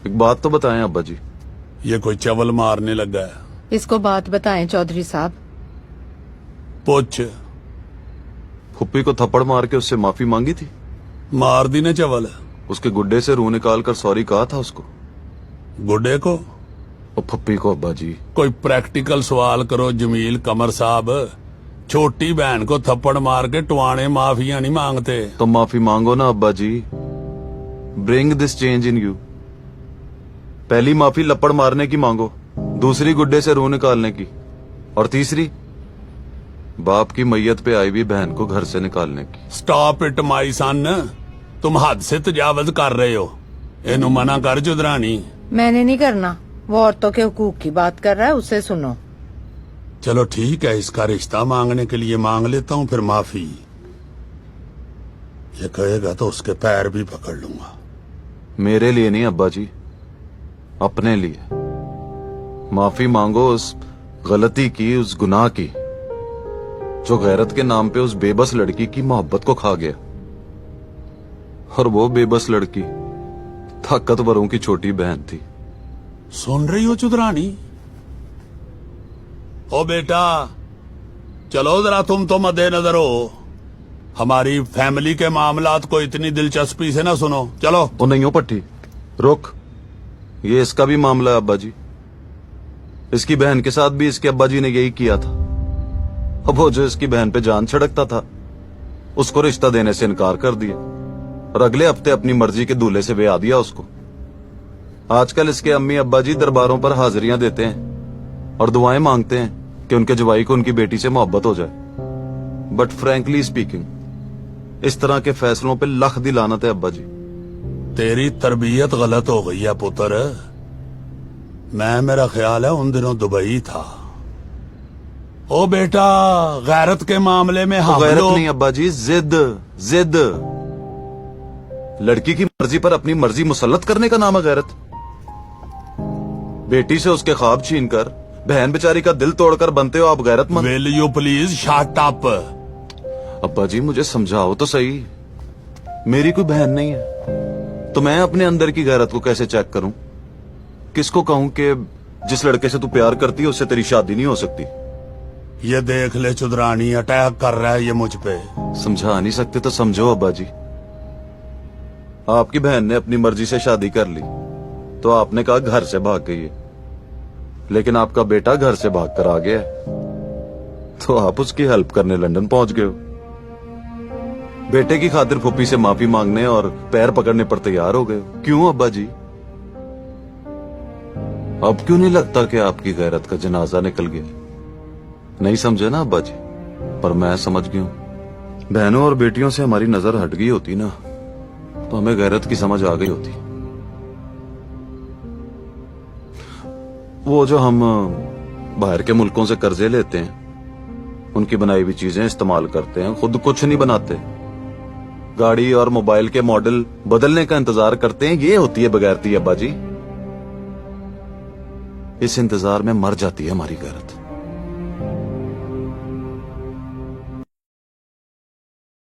एक बात तो बताएं अब्बा जी। ये कोई चवल मारने लगा है? इसको बात बताएं चौधरी साहब। पूछ। फुप्पी को थप्पड़ मार के उससे माफी मांगी थी? मार दी ने चवल। उसके गुड्डे से रूह निकाल कर सॉरी कहा था उसको? गुड्डे को और फुप्पी को अब्बा जी? कोई प्रैक्टिकल सवाल करो जमील कमर साहब। छोटी बहन को थप्पड़ मार के टुआने माफिया नहीं मांगते। तो माफी मांगो ना अब्बा जी। Bring this change in you. पहली माफी लपड़ मारने की मांगो, दूसरी गुड्डे से रूह निकालने की, और तीसरी बाप की मैयत पे आई हुई बहन को घर से निकालने की। स्टॉप इट माई सन। तुम हद से तजावज कर रहे हो। इन्हू मना कर जुदरानी। मैंने नहीं करना, वो औरतों के हुकूक की बात कर रहा है, उससे सुनो। चलो ठीक है, इसका रिश्ता मांगने के लिए मांग लेता हूँ, फिर माफी। ये कहेगा तो उसके पैर भी पकड़ लूंगा। मेरे लिए नहीं अब्बा जी, अपने लिए। माफी मांगो उस गलती की, उस गुनाह की जो गैरत के नाम पे उस बेबस लड़की की मोहब्बत को खा गया। और वो बेबस लड़की ताकतवरों की छोटी बहन थी। सुन रही हो चुदरानी? ओ बेटा, चलो जरा तुम तो मद्देनजर हो। हमारी फैमिली के मामलात को इतनी दिलचस्पी से ना सुनो। चलो। ओ नहीं हो पट्टी, रुक। ये इसका भी मामला है अब्बा जी। इसकी बहन के साथ भी इसके अब्बा जी ने यही किया था। अब वो जो इसकी बहन पे जान छिड़कता था, उसको रिश्ता देने से इनकार कर दिया, और अगले हफ्ते अपनी मर्जी के दूल्हे से ब्याह दिया उसको। आजकल इसके अम्मी अब्बा जी दरबारों पर हाजिरियां देते हैं और दुआएं मांगते हैं कि उनके जवाई को उनकी बेटी से मोहब्बत हो जाए। बट फ्रैंकली स्पीकिंग, इस तरह के फैसलों पे लख दी लानत है अब्बा जी। तेरी तरबियत गलत हो गई है पुत्र। मैं, मेरा ख्याल है उन दिनों दुबई था। ओ बेटा, गैरत के मामले में हम गैरत लोग नहीं अब्बा जी, जिद। जिद। लड़की की मर्जी पर अपनी मर्जी मुसल्लत करने का नाम है गैरत। बेटी से उसके ख्वाब छीनकर बहन बेचारी का दिल तोड़कर बनते हो आप गैरतमंद। Will you please shut up? अब्बा जी मुझे समझाओ तो सही। मेरी कोई बहन नहीं है तो मैं अपने अंदर की गैरत को कैसे चेक करूं? किसको कहूं कि जिस लड़के से तू प्यार करती है उससे तेरी शादी नहीं हो सकती? ये देख ले चुदरानी, अटैक कर रहा है ये मुझ पे। समझा नहीं सकते तो समझो अब्बा जी। आपकी बहन ने अपनी मर्जी से शादी कर ली तो आपने कहा घर से भाग गई है, लेकिन आपका बेटा घर से भाग कर आ गया है तो आप उसकी हेल्प करने लंदन पहुंच गए हो। बेटे की खातिर फुप्पी से माफी मांगने और पैर पकड़ने पर तैयार हो गए हो। क्यों अब्बा जी? अब क्यों नहीं लगता कि आपकी गैरत का जनाजा निकल गया? नहीं समझे ना अब्बा जी, पर मैं समझ गया हूं। बहनों और बेटियों से हमारी नजर हट गई होती ना तो हमें गैरत की समझ आ गई होती। वो जो हम बाहर के मुल्कों से कर्जे लेते हैं, उनकी बनाई हुई चीजें इस्तेमाल करते हैं, खुद कुछ नहीं बनाते, गाड़ी और मोबाइल के मॉडल बदलने का इंतजार करते हैं, ये होती है बगैरती अब्बा जी। इस इंतजार में मर जाती है हमारी गैरत।